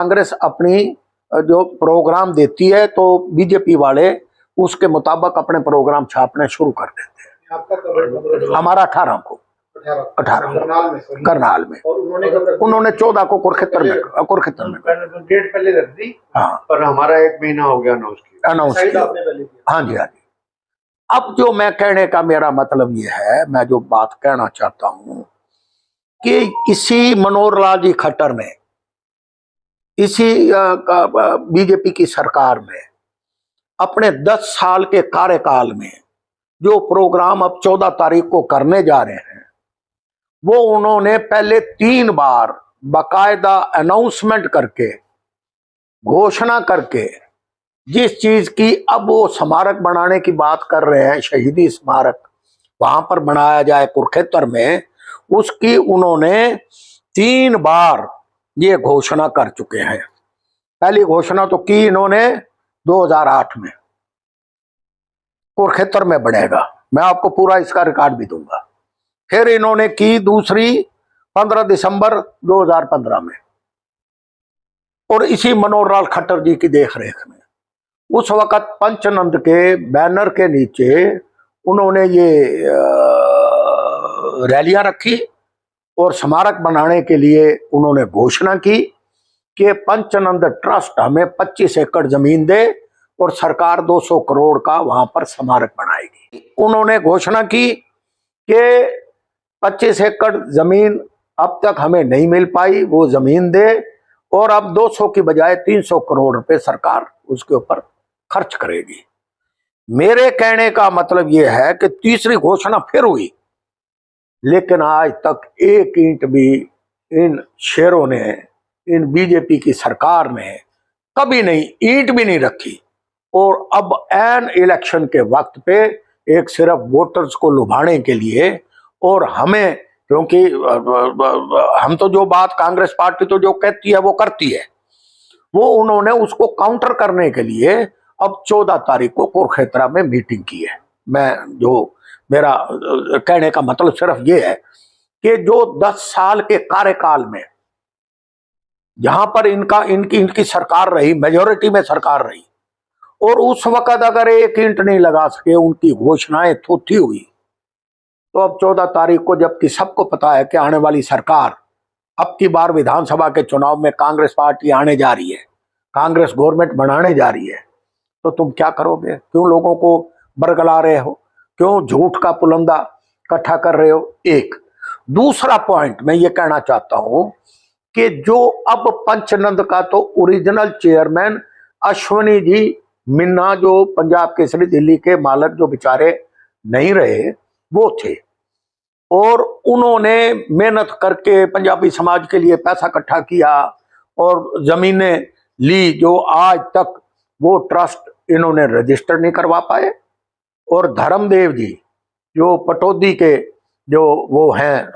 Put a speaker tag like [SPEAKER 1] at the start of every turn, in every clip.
[SPEAKER 1] कांग्रेस अपनी जो प्रोग्राम देती है तो बीजेपी वाले उसके मुताबिक अपने प्रोग्राम छापने शुरू कर देते हैं।
[SPEAKER 2] आपका
[SPEAKER 1] हमारा 18 को 18 करनाल में
[SPEAKER 2] और
[SPEAKER 1] उन्होंने 14 को कुरुक्षेत्र में
[SPEAKER 2] डेट पहले रख दी।
[SPEAKER 1] हाँ,
[SPEAKER 2] पर हमारा 1 महीना हो गया
[SPEAKER 1] अनाउंस किया। हाँ जी, हाँ जी। अब जो मैं कहने का मेरा मतलब ये है, मैं जो बात कहना चाहता हूं कि इसी मनोहर लाल जी खट्टर ने इसी बीजेपी की सरकार में अपने 10 साल के कार्यकाल में जो प्रोग्राम अब 14 तारीख को करने जा रहे हैं, वो उन्होंने पहले 3 बार बाकायदा अनाउंसमेंट करके, घोषणा करके, जिस चीज की अब वो स्मारक बनाने की बात कर रहे हैं, शहीदी स्मारक वहां पर बनाया जाए कुरुक्षेत्र में, उसकी उन्होंने 3 बार ये घोषणा कर चुके हैं। पहली घोषणा तो की इन्होंने 2008 में, कुरुक्षेत्र में बनेगा, मैं आपको पूरा इसका रिकॉर्ड भी दूंगा। फिर इन्होंने की दूसरी 15 दिसंबर 2015 में, और इसी मनोहर लाल खट्टर जी की देखरेख में। उस वक्त पंचनंद के बैनर के नीचे उन्होंने ये रैलियां रखी और स्मारक बनाने के लिए उन्होंने घोषणा की कि पंचनंद ट्रस्ट हमें 25 एकड़ जमीन दे और सरकार 200 करोड़ का वहां पर स्मारक बनाएगी। उन्होंने घोषणा की कि 25 एकड़ जमीन अब तक हमें नहीं मिल पाई, वो जमीन दे, और अब 200 की बजाय 300 करोड़ रुपए सरकार उसके ऊपर खर्च करेगी। मेरे कहने का मतलब यह है कि तीसरी घोषणा फिर हुई, लेकिन आज तक एक ईंट भी इन शेरों ने, इन बीजेपी की सरकार ने कभी नहीं, ईंट भी नहीं रखी। और अब एन इलेक्शन के वक्त पे एक सिर्फ वोटर्स को लुभाने के लिए, और हमें, क्योंकि हम तो जो बात कांग्रेस पार्टी तो जो कहती है वो करती है, वो उन्होंने उसको काउंटर करने के लिए अब 14 तारीख को कुरुक्षेत्र में मीटिंग की है। मैं जो मेरा कहने का मतलब सिर्फ ये है कि जो 10 साल के कार्यकाल में जहां पर इनकी सरकार रही, मेजोरिटी में सरकार रही, और उस वक्त अगर एक ईंट नहीं लगा सके, उनकी घोषणाएं थोथी हुई, तो अब 14 तारीख को, जबकि सबको पता है कि आने वाली सरकार अब की बार विधानसभा के चुनाव में कांग्रेस पार्टी आने जा रही है, कांग्रेस गवर्नमेंट बनाने जा रही है, तो तुम क्या करोगे? क्यों लोगों को बरगला रहे हो? क्यों झूठ का पुलंदा इकट्ठा कर रहे हो? एक दूसरा पॉइंट मैं ये कहना चाहता हूं कि जो अब पंचनंद का तो ओरिजिनल चेयरमैन अश्वनी जी मिन्ना, जो पंजाब केसरी दिल्ली के मालिक, जो बेचारे नहीं रहे, वो थे, और उन्होंने मेहनत करके पंजाबी समाज के लिए पैसा इकट्ठा किया और जमीनें ली, जो आज तक वो ट्रस्ट इन्होंने रजिस्टर नहीं करवा पाए। और धर्मदेव जी जो पटौदी के जो वो हैं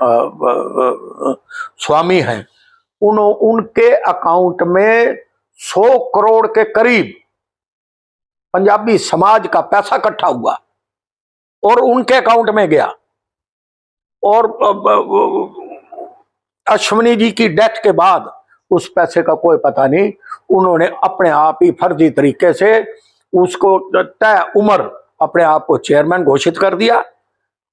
[SPEAKER 1] स्वामी हैं, उनके अकाउंट में 100 करोड़ के करीब पंजाबी समाज का पैसा इकट्ठा हुआ और उनके अकाउंट में गया। और अश्वनी जी की डेथ के बाद उस पैसे का कोई पता नहीं, उन्होंने अपने आप ही फर्जी तरीके से उसको तय उम्र अपने आप को चेयरमैन घोषित कर दिया,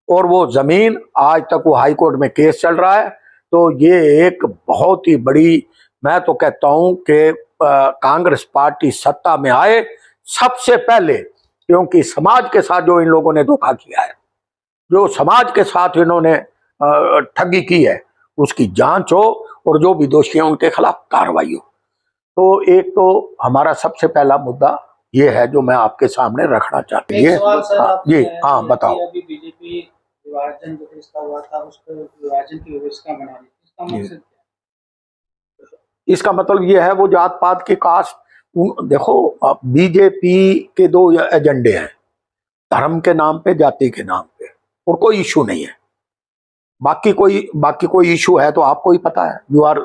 [SPEAKER 1] और वो जमीन आज तक वो हाई कोर्ट में केस चल रहा है। तो ये एक बहुत ही बड़ी, मैं तो कहता हूं कि कांग्रेस पार्टी सत्ता में आए सबसे पहले, क्योंकि समाज के साथ जो इन लोगों ने धोखा किया है, जो समाज के साथ इन्होंने ठगी की है, उसकी जांच हो और जो भी दोषी हैं उनके खिलाफ कार्रवाई हो। तो एक तो हमारा सबसे पहला मुद्दा ये है जो मैं आपके सामने रखना चाहती है। जी हाँ, बताओ।
[SPEAKER 3] अभी बीजेपी विभाजन जो रिश्ता हुआ था, उसको विभाजन की व्यवस्था बना रही थी, इसका मकसद क्या है?
[SPEAKER 1] इसका मतलब ये है वो जात पात की कास्ट, देखो बीजेपी के 2 एजेंडे हैं, धर्म के नाम पे, जाति के नाम पे, और कोई इशू नहीं है। बाकी कोई इशू है तो आपको ही पता है, यू आर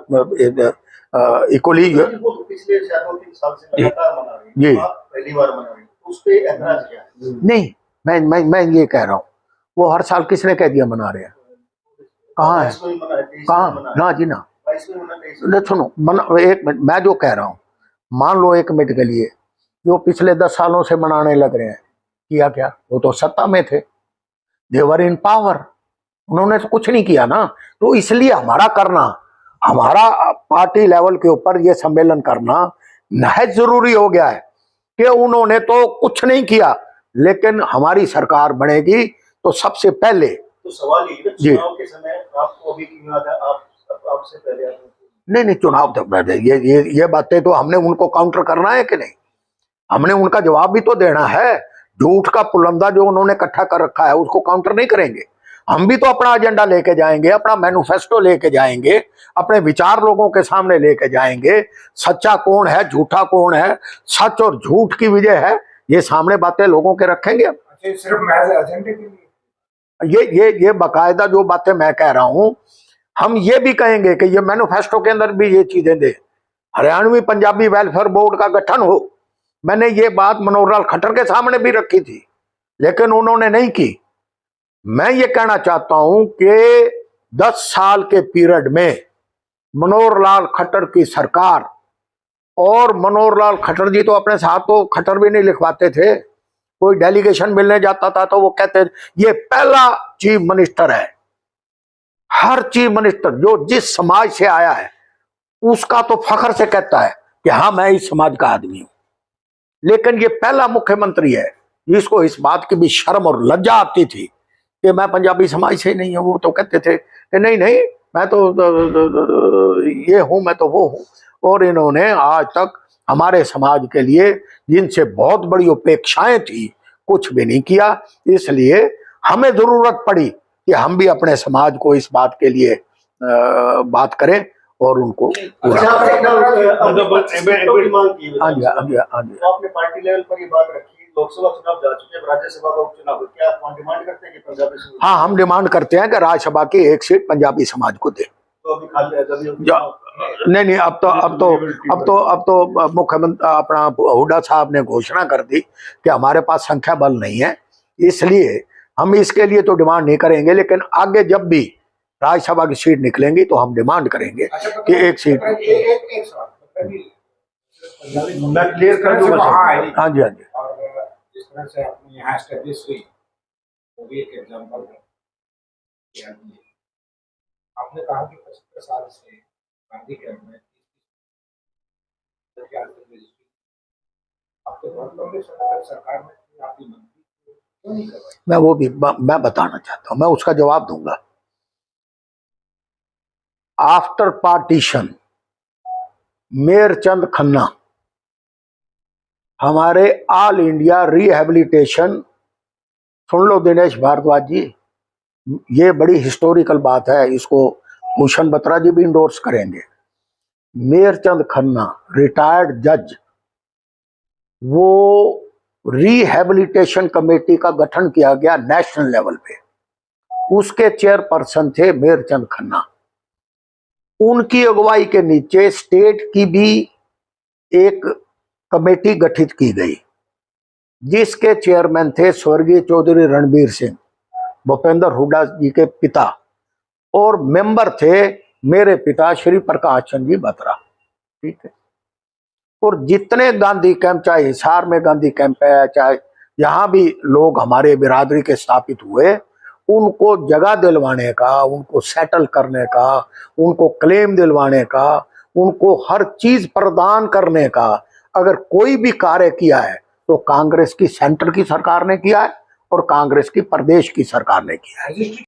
[SPEAKER 1] इक्वली।
[SPEAKER 2] पिछले 2-3 साल से लगातार मना रही है, पहली बार मना रही है, उस पे ऐतराज क्या है?
[SPEAKER 1] नहीं, मैं ये कह रहा हूँ, वो हर साल किसने कह दिया मना रहे हैं? कहाँ है? कहाँ? ना जी ना,
[SPEAKER 2] 22वें होना 23
[SPEAKER 1] ले सुनो एक मिनट, मैं जो कह रहा हूं, मान लो 1 मिनट के लिए जो पिछले 10 सालों से मनाने लग रहे हैं, किया क्या? वो तो सत्ता में थे, देवर इन पावर, उन्होंने तो कुछ नहीं किया ना। तो इसलिए हमारा करना, हमारा पार्टी लेवल के ऊपर ये सम्मेलन करना नहायत जरूरी हो गया है कि उन्होंने तो कुछ नहीं किया, लेकिन हमारी सरकार बनेगी तो सबसे पहले।
[SPEAKER 2] तो सवाल ये
[SPEAKER 1] जी।
[SPEAKER 2] चुनाव के समय आपको अभी क्यों याद है, आपसे पहले
[SPEAKER 1] नहीं चुनाव तक ये बातें तो हमने उनको काउंटर करना है कि नहीं, हमने उनका जवाब भी तो देना है। झूठ का पुलंदा जो उन्होंने इकट्ठा कर रखा है उसको काउंटर नहीं करेंगे। हम भी तो अपना एजेंडा लेके जाएंगे, अपना मैनिफेस्टो लेके जाएंगे, अपने विचार लोगों के सामने लेके जाएंगे। सच्चा कौन है, झूठा कौन है, सच और झूठ की विजय है, ये सामने बातें लोगों के रखेंगे।
[SPEAKER 4] सिर्फ महज एजेंडे के लिए
[SPEAKER 1] ये बाकायदा जो बातें मैं कह रहा हूं, हम ये भी कहेंगे कि ये मैनिफेस्टो के अंदर भी ये चीजें दे, हरियाणवी पंजाबी वेलफेयर बोर्ड का गठन हो। मैंने ये बात मनोहर लाल खट्टर के सामने भी रखी थी, लेकिन उन्होंने नहीं की। मैं ये कहना चाहता हूं कि 10 साल के पीरियड में मनोहर लाल खट्टर की सरकार, और मनोहर लाल खट्टर जी तो अपने साथ तो खट्टर भी नहीं लिखवाते थे, कोई डेलीगेशन मिलने जाता था तो वो कहते ये पहला चीफ मिनिस्टर है। हर चीफ मिनिस्टर जो जिस समाज से आया है उसका तो फख्र से कहता है कि हाँ मैं इस समाज का आदमी हूं, लेकिन ये पहला मुख्यमंत्री है जिसको इस बात की भी शर्म और लज्जा आती थी कि मैं पंजाबी समाज से नहीं हूं। वो तो कहते थे कि नहीं मैं तो ये हूं, मैं तो वो हूं। और इन्होंने आज तक हमारे समाज के लिए जिनसे बहुत बड़ी अपेक्षाएं थी कुछ भी नहीं किया। इसलिए हमें जरूरत पड़ी कि हम भी अपने समाज को इस बात के लिए बात करें और उनको पूरा
[SPEAKER 2] अच्छा,
[SPEAKER 1] करें।
[SPEAKER 2] हाँ जी,
[SPEAKER 1] हाँ जी।
[SPEAKER 2] तो आपने पार्टी लेवल पर ये बात रखी, लोकसभा चुनाव जा चुके हैं, राज्यसभा का उपचुनाव, क्या आप डिमांड करते हैं कि पंजाबी से?
[SPEAKER 1] हाँ, हम डिमांड करते हैं कि राज्यसभा की 1 सीट पंजाबी समाज को दे।
[SPEAKER 2] तो अभी खाली है
[SPEAKER 1] नहीं अब तो मुख्यमंत्री अपना हुड्डा साहब ने घोषणा कर दी कि हमारे पास संख्या बल नहीं है, इसलिए हम इसके लिए तो डिमांड नहीं करेंगे। लेकिन आगे जब भी राज्यसभा की सीट निकलेंगी तो हम डिमांड करेंगे कि 1 सीट।
[SPEAKER 4] एक सवाल
[SPEAKER 2] मैं क्लियर कर दूं।
[SPEAKER 1] हाँ जी।
[SPEAKER 4] और जिस तरह से अपने यहाँ एस्टेब्लिश हुई वो भी एक एग्जाम्पल है। आपने कहा कि 75 साल से गांधी कैंप में आपके बहुत लंबे समय तक सरकार में आपकी मंत्री क्यों नहीं करवाई?
[SPEAKER 1] मैं बताना चाहता हूं, मैं उसका जवाब दूंगा। आफ्टर पार्टीशन मेयर चंद खन्ना हमारे ऑल इंडिया रिहेबिलिटेशन, सुन लो दिनेश भारद्वाज जी, ये बड़ी हिस्टोरिकल बात है, इसको भूषण बत्रा जी भी इंडोर्स करेंगे। मेयर चंद खन्ना रिटायर्ड जज, वो रिहेबिलिटेशन कमेटी का गठन किया गया नेशनल लेवल पे, उसके चेयरपर्सन थे मेयर चंद खन्ना। उनकी अगुवाई के नीचे स्टेट की भी एक कमेटी गठित की गई जिसके चेयरमैन थे स्वर्गीय चौधरी रणबीर सिंह, भूपेंद्र हुड्डा जी के पिता, और मेंबर थे मेरे पिता श्री प्रकाश चंद जी बत्रा। ठीक है। और जितने गांधी कैंप, चाहे हिसार में गांधी कैंप है, चाहे यहाँ भी लोग हमारे बिरादरी के स्थापित हुए, उनको जगह दिलवाने का, उनको सेटल करने का, उनको क्लेम दिलवाने का, उनको हर चीज प्रदान करने का अगर कोई भी कार्य किया है तो कांग्रेस की सेंटर की सरकार ने किया है और कांग्रेस की प्रदेश की सरकार ने किया है।